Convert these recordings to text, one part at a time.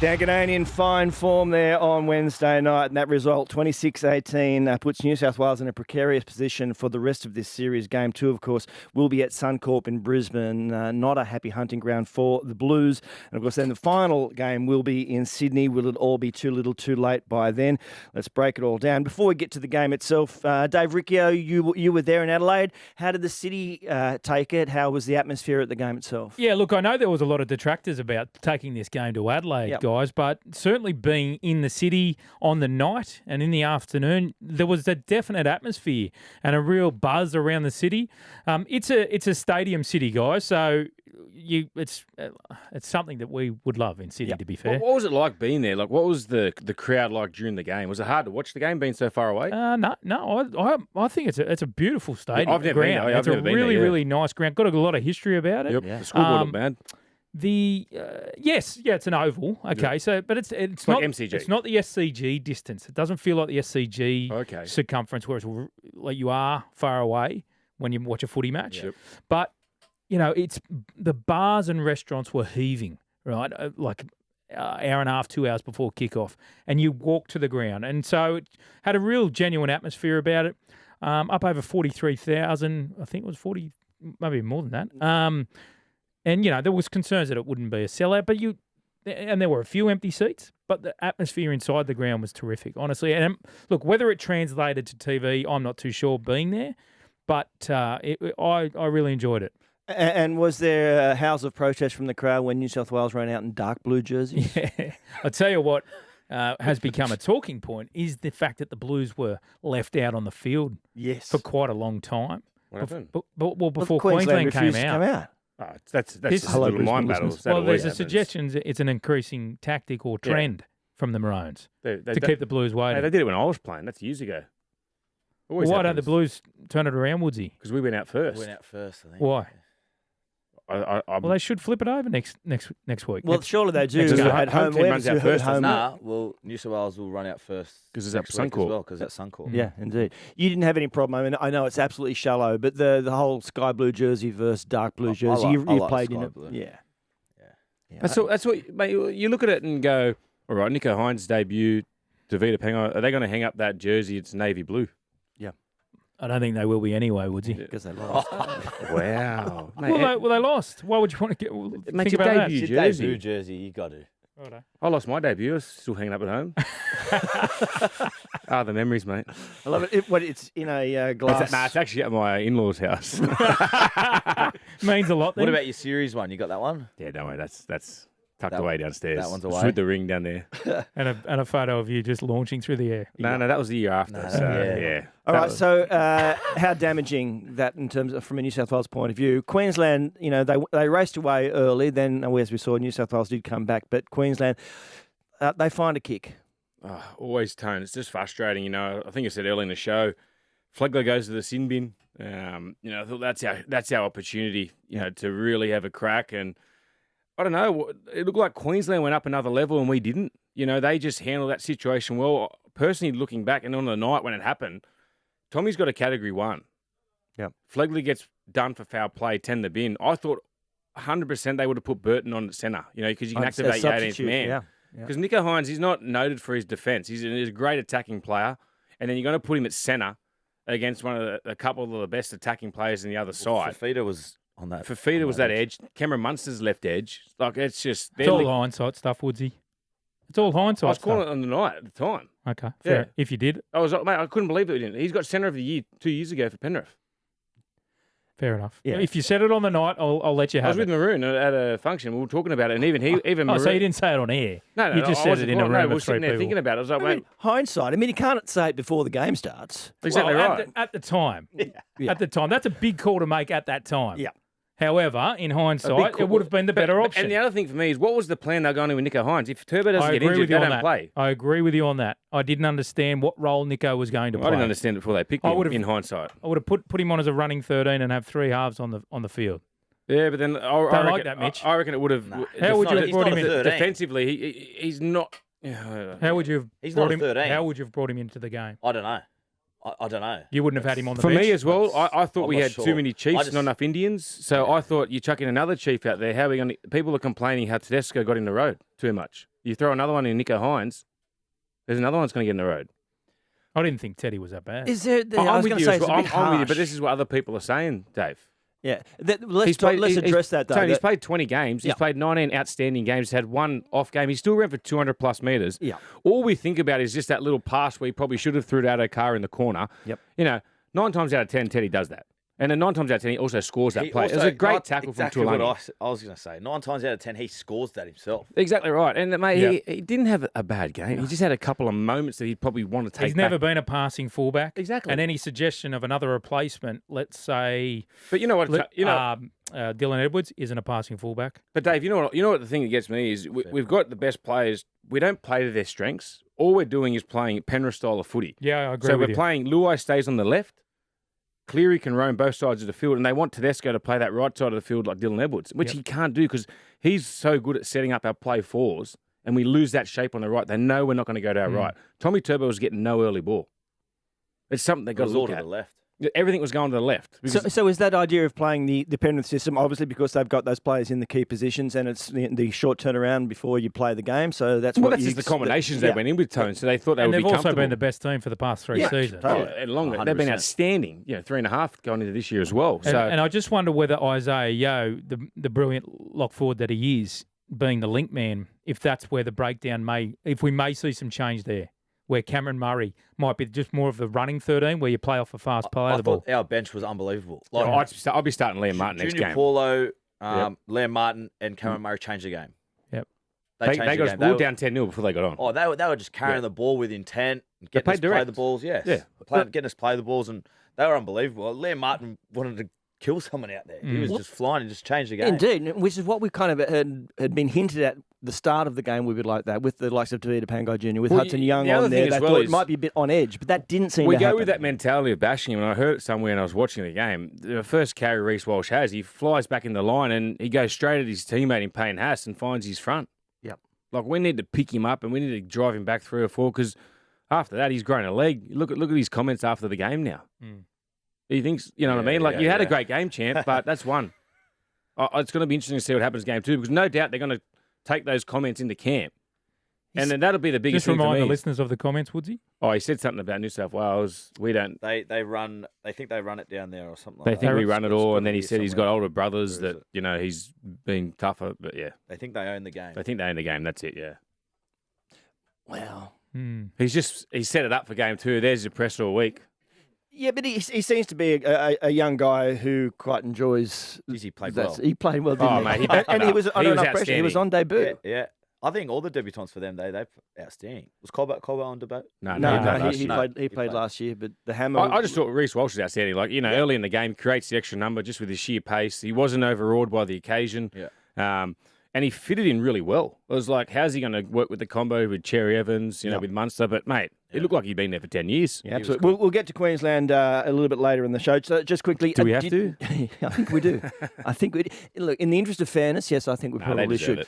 Danganronpa in fine form there on Wednesday night, and that result, 26-18, puts New South Wales in a precarious position for the rest of this series. Game 2, of course, will be at Suncorp in Brisbane. Not a happy hunting ground for the Blues. And, of course, then the final game will be in Sydney. Will it all be too little too late by then? Let's break it all down. Before we get to the game itself, Dave Riccio, you were there in Adelaide. How did the city take it? How was the atmosphere at the game itself? Yeah, look, I know there was a lot of detractors about taking this game to Adelaide, guys, but certainly being in the city on the night and in the afternoon, there was a definite atmosphere and a real buzz around the city. It's a stadium city, guys, so it's something that we would love in Sydney, to be fair. What was it like being there? Like, what was the crowd like during the game? Was it hard to watch the game being so far away? No. I think it's a beautiful stadium. I've never been there. It's a really nice ground. Got a lot of history about it. Yep. The scoreboard looked bad. It's an oval. Okay, but it's like not MCG. It's not the SCG distance. It doesn't feel like the SCG circumference, where it's like you are far away when you watch a footy match. Yep. But it's the bars and restaurants were heaving, right? Like hour and a half, 2 hours before kickoff, and you walk to the ground, and so it had a real genuine atmosphere about it. Up over 43,000, I think it was 40, maybe more than that. And, there was concerns that it wouldn't be a sellout, and there were a few empty seats, but the atmosphere inside the ground was terrific, honestly. And look, whether it translated to TV, I'm not too sure being there, but I really enjoyed it. And was there howls of protest from the crowd when New South Wales ran out in dark blue jerseys? Yeah. I'll tell you what has become a talking point is the fact that the Blues were left out on the field for quite a long time. What happened? Before Queensland came out. Oh, that's just a little mind battle. Well, there's a suggestion it's an increasing tactic or trend from the Maroons to keep the Blues waiting. Hey, they did it when I was playing. That's years ago. Why don't the Blues turn it around, Woodsy? Because we went out first. We went out first, I think. Why? Well, they should flip it over next week. Well, surely they do. At home team runs out first. Well, New South Wales will run out first because it's at Suncorp. Well, because it's at Suncorp. Yeah, indeed. You didn't have any problem. I mean, I know it's absolutely shallow, but the whole sky blue jersey versus dark blue jersey, you've played in it. Blue. Yeah. That's what mate, you look at it and go, all right, Nico Hines' debut, Davida Penga, are they going to hang up that jersey? It's navy blue. I don't think they will be anyway, Woodsy. Because they lost. Wow. Well, they lost. Why would you want to get think about that? Your debut jersey, you got to. Righto. I lost my debut. It's still hanging up at home. The memories, mate. I love it. It's in a glass. It's actually at my in-laws' house. Means a lot then. What about your series one? You got that one? Yeah, don't worry. That's tucked away downstairs. That one's away. It's with the ring down there. and a photo of you just launching through the air. No, that was the year after. Yeah. All right, so how damaging that in terms of from a New South Wales point of view? Queensland, they raced away early. Then, as we saw, New South Wales did come back, but Queensland, they find a kick. Always Tone. It's just frustrating. I think I said earlier in the show, Flegler goes to the sin bin. I thought that's our opportunity. To really have a crack. And I don't know. It looked like Queensland went up another level and we didn't. They just handled that situation well. Personally, looking back and on the night when it happened, Tommy's got a category 1. Yep. Flegler gets done for foul play, 10 the bin. I thought 100% they would have put Burton on at centre, because you can activate your 18th man. Because Nico Hines, he's not noted for his defence. He's a great attacking player. And then you're going to put him at centre against a couple of the best attacking players on the other side. Fafita was on that. Fafita was that edge. Cameron Munster's left edge. Like, it's just... It's all hindsight stuff, Woodsy. It's all hindsight. I was calling it on the night at the time. Okay, fair. If you did. I couldn't believe that we didn't. He's got centre of the year 2 years ago for Penrith. Fair enough. Yeah. If you said it on the night, I'll let you have it. I was with Maroon at a function. We were talking about it, and even Maroon... so you didn't say it on air? No, you just said it in a room of 3 people. We were sitting there thinking about it. I was like, mate... Hindsight. You can't say it before the game starts. Exactly right. At the time. At the time. That's a big call to make at that time. Yeah. However, in hindsight, it would have been the better option. And the other thing for me is, what was the plan they're going to with Nico Hines? If Turbo doesn't get injured, they don't play. I agree with you on that. I didn't understand what role Nico was going to play. I didn't understand it before they picked him in hindsight. I would have put him on as a running 13 and have 3 halves on the field. Yeah, but then I like that, Mitch. I reckon it would have... How would you have brought him in? Defensively, he's not... How would you have He's not 13. How would you have brought him into the game? I don't know. I don't know. You wouldn't have had him on the For bench? me as well, I thought I'm we not had sure. too many Chiefs, just- not enough Indians. So I thought you chuck in another Chief out there. How are we going to... People are complaining how Tedesco got in the road too much. You throw another one in Nico Hines, there's another one's going to get in the road. I didn't think Teddy was that bad. Is there? I I'm was with going to you say as it's a well. bit I'm with you, harsh. but this is what other people are saying, Dave. Yeah. Let's address that, though. Tony, he's played 20 games. He's Yeah. played 19 outstanding games. He's had one off game. He's still ran for 200-plus metres. Yeah. All we think about is just that little pass where he probably should have threw it out of car in the corner. Yep. 9 times out of 10, Teddy does that. And then 9 times out of 10, he also scores that play. It was a great tackle from exactly what Tuilagi. I was going to say. 9 times out of 10, he scores that himself. Exactly right. And, mate, Yeah. he didn't have a bad game. He just had a couple of moments that he'd probably want to take He's never back. been a passing fullback. Exactly. And any suggestion of another replacement, let's say But you know what? Dylan Edwards isn't a passing fullback. But Dave, you know what the thing that gets me is we've got the best players. We don't play to their strengths. All we're doing is playing Penrith style of footy. Yeah, I agree So with we're you. playing Luai stays on the left. Cleary can roam both sides of the field, and they want Tedesco to play that right side of the field like Dylan Edwards, which he can't do because he's so good at setting up our play fours, and we lose that shape on the right. They know we're not going to go to our right. Tommy Turbo was getting no early ball. It's something they It got to was all look to at. the left. Everything was going to the left. So is that idea of playing the Penrith system, obviously because they've got those players in the key positions and it's the short turnaround before you play the game, so that's well, what that's you... just the combinations they went in with, Tone, so they thought they And would they've be also comfortable. been the best team for the past 3 seasons. totally. And longer. They've been 100%. outstanding. 3.5 going into this year as well. So And I just wonder whether Isaiah Yeo, the brilliant lock forward that he is, being the link man, if that's where the breakdown if we may see some change there, where Cameron Murray might be just more of the running 13, where you play off a fast play I of the ball. thought our bench was unbelievable. I'll be starting Liam Martin next Junior game. Paulo, Liam Martin, and Cameron Murray changed the game. Yep. They changed got the us game. brought down 10-0 before they got on. Oh, they were just carrying the ball with intent, and getting played us to play direct. the balls. Yes, Yeah. getting us to play the balls, and they were unbelievable. Liam Martin wanted to kill someone out there. He was just flying and just changed the game. Indeed, which is what we kind of had been hinted at the start of the game. We would like that with the likes of Tavita Pangai Jr., with Well, Hudson Young the other on there. thing They as well thought it is- might be a bit on edge, but that didn't seem We to go happen. with that mentality of bashing him, and I heard it somewhere and I was watching the game. The first carry Reece Walsh has, he flies back in the line and he goes straight at his teammate in Payne Haas and finds his front. Yep. Like, we need to pick him up and we need to drive him back 3 or 4 because after that, he's grown a leg. Look at his comments after the game now. He thinks, you know what I mean? Like, you had a great game, champ, but that's one. It's going to be interesting to see what happens game 2 because no doubt they're going to take those comments into camp. And then that'll be the biggest Just thing for remind me. the listeners of the comments, Woodsy. Oh, he said something about New South Wales. We don't. They think they run it down there or something. They like think that. we run it It's all, gotta and then he be said he's got somewhere. older brothers Where is that it? he's been tougher. But yeah, They think they own the game. they think they own the game. That's it. Yeah, Wow. he set it up for game 2. There's your press all week. Yeah, but he seems to be a young guy who quite enjoys. Jeez, he played that's- well. He played well, didn't Oh, he? mate, he backed and it he up. was He under was enough pressure. He was on debut. Yeah. I think all the debutants for them, they're outstanding. Was Colbert on debut? No, No, he played last he year. played played. last year, but the hammer. I just thought Reece Walsh was outstanding. Like, early in the game, creates the extra number just with his sheer pace. He wasn't overawed by the occasion. Yeah. And he fitted in really well. It was like, how's he going to work with the combo with Cherry Evans, with Munster? But, mate, it looked like he'd been there for 10 years. Yeah, absolutely. We'll get to Queensland a little bit later in the show. So just quickly, Do we have to? I think we do. I think we look. In the interest of fairness, yes, I think we No, probably they deserve should. it.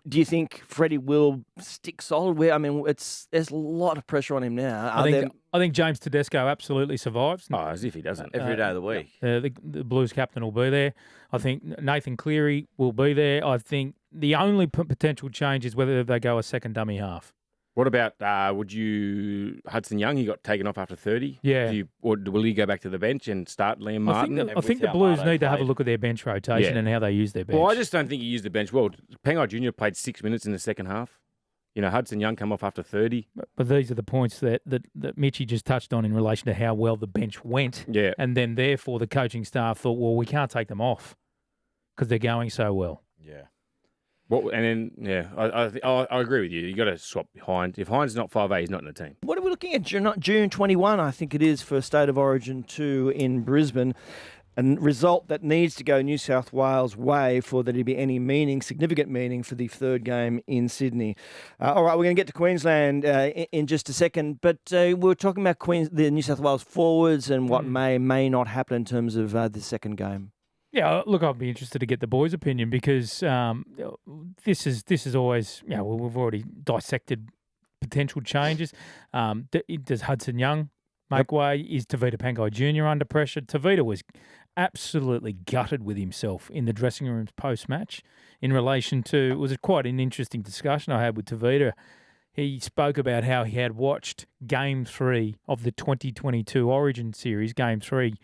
Do you think Freddie will stick solid? I mean, there's a lot of pressure on him now. I think James Tedesco absolutely survives. Oh, as if he doesn't. Every day of the week. The Blues captain will be there. I think Nathan Cleary will be there. I think the only potential change is whether they go a second dummy half. What about Hudson Young? He got taken off after 30. Yeah. Or will he go back to the bench and start Liam Martin? I think the Blues need to have a look at their bench rotation Yeah. and how they use their bench. Well, I just don't think he used the bench well. Pangai Jr. played 6 minutes in the second half. Hudson Young come off after 30. But these are the points that Mitchie just touched on in relation to how well the bench went. Yeah. And then therefore the coaching staff thought, well, we can't take them off because they're going so well. Yeah. I agree with you. You got to swap Hines. If Hines is not 5'8", he's not in the team. What are we looking at? June 21, I think it is, for State of Origin 2 in Brisbane. A result that needs to go New South Wales' way for there to be any significant meaning for the third game in Sydney. All right, we're going to get to Queensland in just a second, but we're talking about the New South Wales forwards and what may not happen in terms of the second game. Yeah, look, I'd be interested to get the boys' opinion because this is always, we've already dissected potential changes. Does Hudson Young make way. Is Tavita Pangai Jr. under pressure? Tavita was absolutely gutted with himself in the dressing rooms post-match in relation to, it was quite an interesting discussion I had with Tavita. He spoke about how he had watched Game 3 of the 2022 Origin Series, Game 3,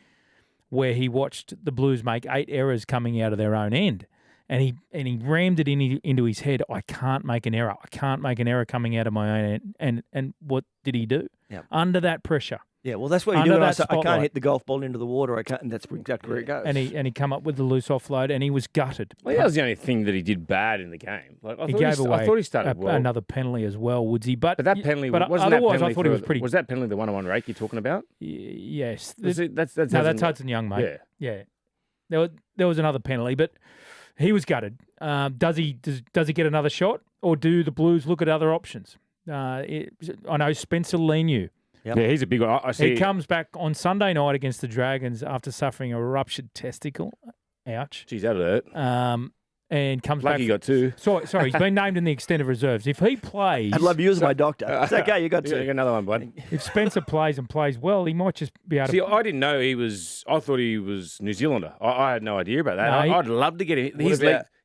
where he watched the Blues make 8 errors coming out of their own end. And he rammed it into his head, I can't make an error. I can't make an error coming out of my own end. And what did he do? Yep. Under that pressure. Yeah, well, that's what you do. I can't hit the golf ball into the water. I can't, and that's exactly where it goes. And he come up with the loose offload, and he was gutted. Well, that was the only thing that he did bad in the game. Like, I thought he started well. Another penalty as well, Woodsy. But that penalty wasn't otherwise, that penalty. I thought he was pretty. Was that penalty the one-on-one rake you're talking about? Yes. That's Hudson Young, mate. Yeah. There was another penalty, but he was gutted. Does he get another shot, or do the Blues look at other options? I know Spencer Leniu. Yep. Yeah, he's a big one. He comes back on Sunday night against the Dragons after suffering a ruptured testicle. Ouch. Geez, that hurt. And comes Lucky back. He got 2. Sorry, he's been named in the extended reserves. If he plays... I'd love you as my doctor. It's okay, you got 2. You got another one, bud. If Spencer plays well, he might just be able to... See, I didn't know he was... I thought he was New Zealander. I had no idea about that. No, I'd love to get him.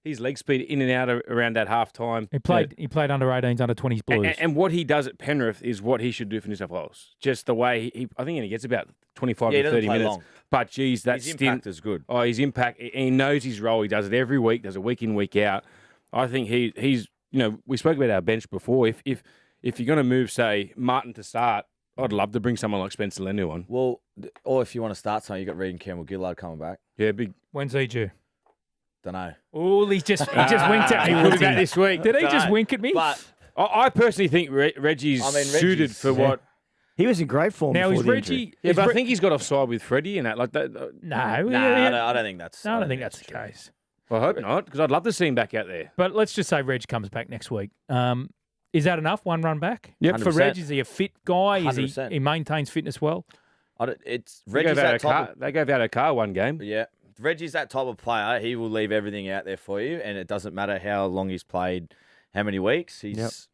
His leg speed in and out around that half time. He played under 18s, under 20s Blues. And what he does at Penrith is what he should do for New South Wales. Just the way I think he gets about 25 to 30 minutes. Long. But geez, that his impact is good. Oh, his impact. He knows his role. He does it every week. Does it week in, week out. I think he's. We spoke about our bench before. If you're going to move, say Martin to start, I'd love to bring someone like Spencer Leniu on. Well, or if you want to start something, you got Reed and Campbell-Gillard coming back. Yeah, big. When's he due? Don't know. Oh, he just winked at me. He will be back this week. Did he just wink at me? But I personally think Reggie's suited for what. He was in great form. Now, is Reggie... Yeah, but I think he's got offside with Freddie and that. Like that. No, I don't think that's... I don't think that's the case. Well, I hope not, because I'd love to see him back out there. But let's just say Reg comes back next week. Is that enough? One run back? Yep. For Reg, is he a fit guy? 100%. He maintains fitness well? Reggie's that type They gave out a car one game. Yeah. Reggie's that type of player. He will leave everything out there for you, and it doesn't matter how long he's played, how many weeks.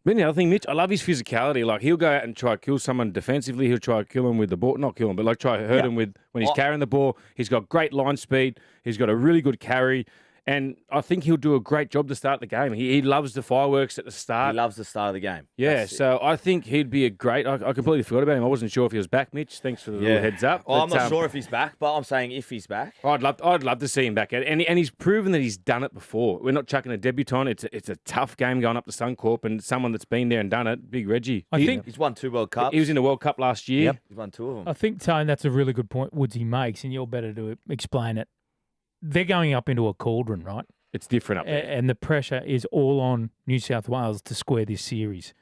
But the other thing, Mitch, I love his physicality. Like, he'll go out and try to kill someone defensively. He'll try to kill him with the ball. Not kill him, but like try to hurt him with when he's carrying the ball. He's got great line speed. He's got a really good carry. And I think he'll do a great job to start the game. He loves the fireworks at the start. He loves the start of the game. Yeah, so I think he'd be a great... I completely forgot about him. I wasn't sure if he was back, Mitch. Thanks for the little heads up. Well, I'm not sure if he's back, but I'm saying if he's back. I'd love to see him back. And he's proven that he's done it before. We're not chucking a debutant. It's a tough game going up to Suncorp, and someone that's been there and done it, Big Reggie. I think he's won 2 World Cups. He was in the World Cup last year. Yep. He's won 2 of them. I think, Tone, that's a really good point Woodsy makes, and you're better to explain it. They're going up into a cauldron, right? It's different up there. And the pressure is all on New South Wales to square this series.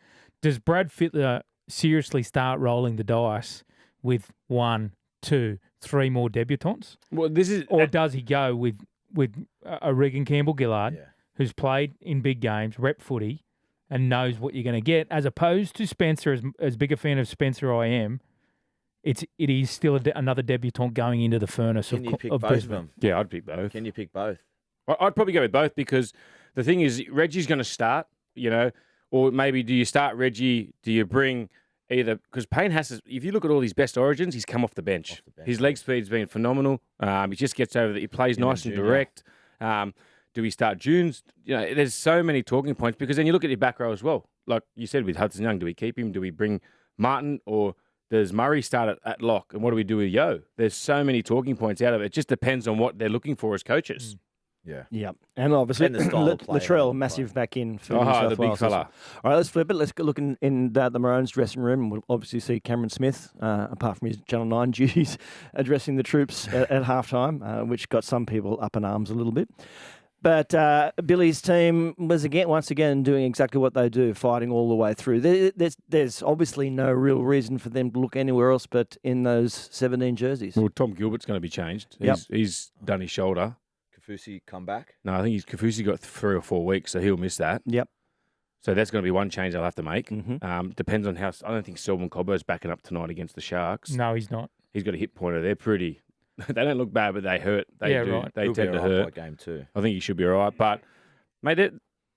Does Brad Fittler seriously start rolling the dice with 1, 2, 3 more debutants? Well, does he go with a Regan Campbell-Gillard who's played in big games, rep footy, and knows what you're going to get, as opposed to Spencer, as big a fan of Spencer I am, it is still another debutant going into the furnace of Brisbane. Yeah, I'd pick both. Can you pick both? I'd probably go with both, because the thing is, Reggie's going to start, or maybe do you start Reggie? Do you bring either, because Payne has to, if you look at all his best origins, he's come off the bench. His leg speed's been phenomenal. He just gets over he plays nice and direct. Do we start Junes? There's so many talking points, because then you look at your back row as well. Like you said with Hudson Young, do we keep him? Do we bring Martin, or does Murray start at lock? And what do we do with Yo? There's so many talking points out of it. It just depends on what they're looking for as coaches. Yeah. And obviously, Latrell, massive back in for New South the Wales. big fella. All right, let's flip it. Let's look in the Maroons dressing room. We'll obviously see Cameron Smith, apart from his Channel 9 duties, addressing the troops at halftime, which got some people up in arms a little bit. But Billy's team was once again doing exactly what they do, fighting all the way through. There's obviously no real reason for them to look anywhere else but in those 17 jerseys. Well, Tom Gilbert's going to be changed. He's done his shoulder. Kafusi come back? No, I think Kafusi got 3 or 4 weeks, so he'll miss that. Yep. So that's going to be one change they'll have to make. Mm-hmm. Depends on how... I don't think Selwyn Cobbo's backing up tonight against the Sharks. No, he's not. He's got a hit pointer. They're pretty... They don't look bad, but they hurt. They do. Right. They tend to hurt. Game 2. I think he should be all right. But, mate,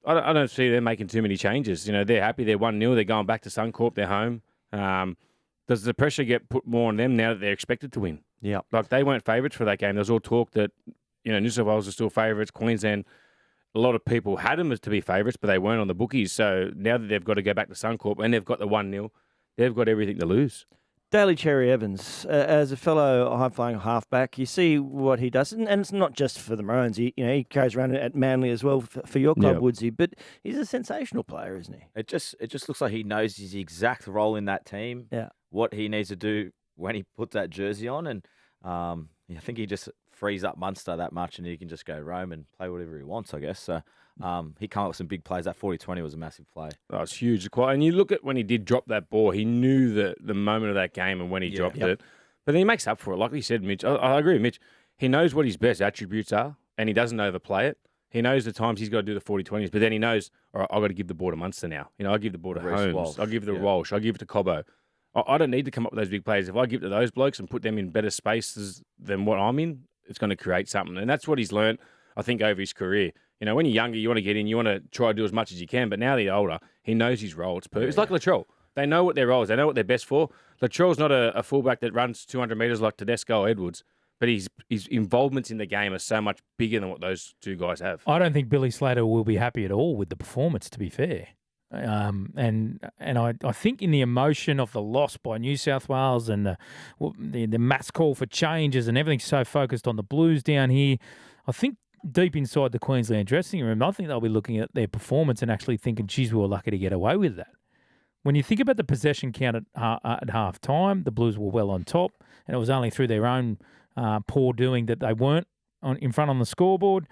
I don't see them making too many changes. They're happy. They're 1-0. They're going back to Suncorp. They're home. does the pressure get put more on them now that they're expected to win? Yeah. Like, they weren't favourites for that game. There was all talk that, New South Wales are still favourites. Queensland, a lot of people had them as to be favourites, but they weren't on the bookies. So now that they've got to go back to Suncorp and they've got the 1-0, they've got everything to lose. Daly Cherry Evans, as a fellow high-flying halfback, you see what he does, and it's not just for the Maroons. He carries around at Manly as well for your club, Woodsy. But he's a sensational player, isn't he? It just looks like he knows his exact role in that team. Yeah. What he needs to do when he puts that jersey on, and I think he just frees up Munster that much, and he can just go roam and play whatever he wants, I guess. So he came up with some big plays. That 40-20 was a massive play. That was huge. And you look at when he did drop that ball, he knew the moment of that game and when he dropped it. But then he makes up for it. Like you said, Mitch, I agree with Mitch. He knows what his best attributes are, and he doesn't overplay it. He knows the times he's got to do the 40-20s, but then he knows, all right, I've got to give the ball to Munster now. I'll give the ball to Holmes. I'll give it to Walsh. I'll give it to Cobbo. I don't need to come up with those big plays. If I give it to those blokes and put them in better spaces than what I'm in, it's going to create something. And that's what he's learned, I think, over his career. When you're younger, you want to get in, you want to try to do as much as you can. But now that you're older, he knows his role. It's perfect. It's like Latrell. They know what their role is. They know what they're best for. Latrell's not a fullback that runs 200 metres like Tedesco or Edwards, but his involvements in the game are so much bigger than what those two guys have. I don't think Billy Slater will be happy at all with the performance, to be fair. And I think in the emotion of the loss by New South Wales and the mass call for changes and everything so focused on the Blues down here, I think deep inside the Queensland dressing room, I think they'll be looking at their performance and actually thinking, geez, we were lucky to get away with that. When you think about the possession count at half time, the Blues were well on top, and it was only through their own poor doing that they weren't in front on the scoreboard.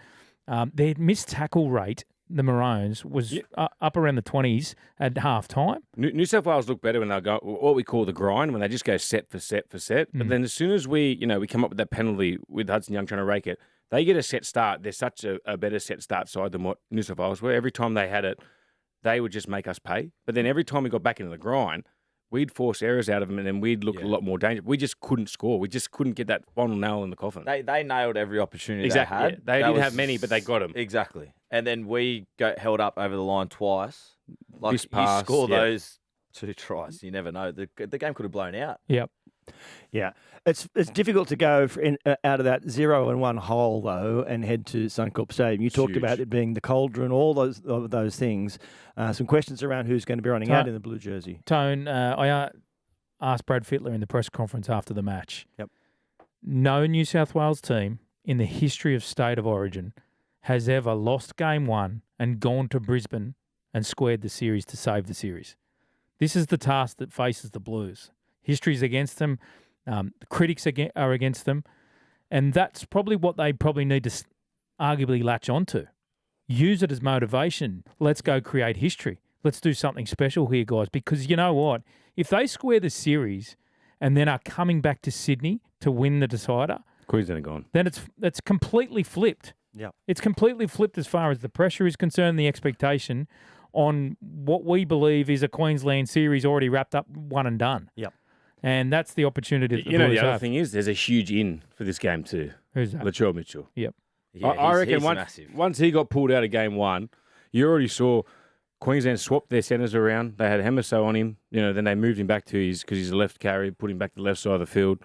Their missed tackle rate, the Maroons, was up around the 20s at half time. New South Wales look better when they go what we call the grind, when they just go set for set for set. But then as soon as we come up with that penalty with Hudson Young trying to rake it, they get a set start. They're such a better set start side than what New South Wales were. Every time they had it, they would just make us pay. But then every time we got back into the grind, we'd force errors out of them, and then we'd look a lot more dangerous. We just couldn't score. We just couldn't get that final nail in the coffin. They nailed every opportunity exactly, they had. Yeah. They didn't have many, but they got them. Exactly. And then we got held up over the line twice. Like, this pass, you score those 2 tries, you never know. The game could have blown out. Yep. Yeah, it's difficult to go out of that 0-1 hole though and head to Suncorp Stadium. You talked about it being the cauldron, all those things. Some questions around who's going to be running out in the blue jersey. Tone, I asked Brad Fittler in the press conference after the match. Yep. No New South Wales team in the history of State of Origin has ever lost game 1 and gone to Brisbane and squared the series to save the series. This is the task that faces the Blues. History's against them. The critics are against them. And that's probably what they probably need to arguably latch onto. Use it as motivation. Let's go create history. Let's do something special here, guys. Because you know what? If they square the series and then are coming back to Sydney to win the decider, Queensland are gone. Then it's completely flipped. Yeah, it's completely flipped as far as the pressure is concerned, the expectation on what we believe is a Queensland series already wrapped up, one and done. Yep. And that's the opportunity that the Blues Blues the other have. thing is there's a huge in for this game too. Who's that? Latrell Mitchell. Yep. Yeah, I reckon he's massive. Once he got pulled out of game 1, you already saw Queensland swapped their centres around. They had Hemiso on him. Then they moved him back to because he's a left carry, put him back to the left side of the field.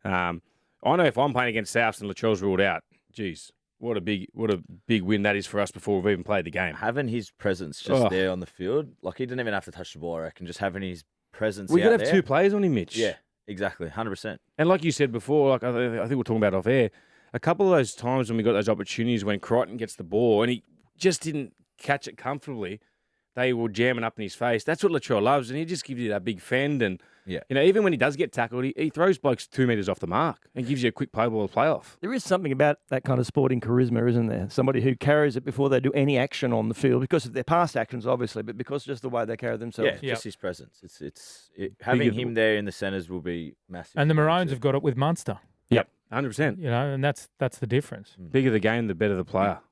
I know if I'm playing against Souths and Latrell's ruled out, geez, what a big win that is for us before we've even played the game. Having his presence just there on the field, like he didn't even have to touch the ball, I reckon, just having his presence We out could have 2 players on him, Mitch. Yeah, exactly, 100%. And like you said before, like I think we're talking about off air, a couple of those times when we got those opportunities when Crichton gets the ball and he just didn't catch it comfortably, they were jamming up in his face. That's what Latrell loves, and he just gives you that big fend. And even when he does get tackled, he throws blokes 2 metres off the mark and gives you a quick play ball playoff. There is something about that kind of sporting charisma, isn't there? Somebody who carries it before they do any action on the field, because of their past actions, obviously, but because just the way they carry themselves. Yeah, just his presence. Having him there in the centres will be massive. And the Maroons have got it with Munster. Yep, 100%. And that's the difference. Bigger the game, the better the player.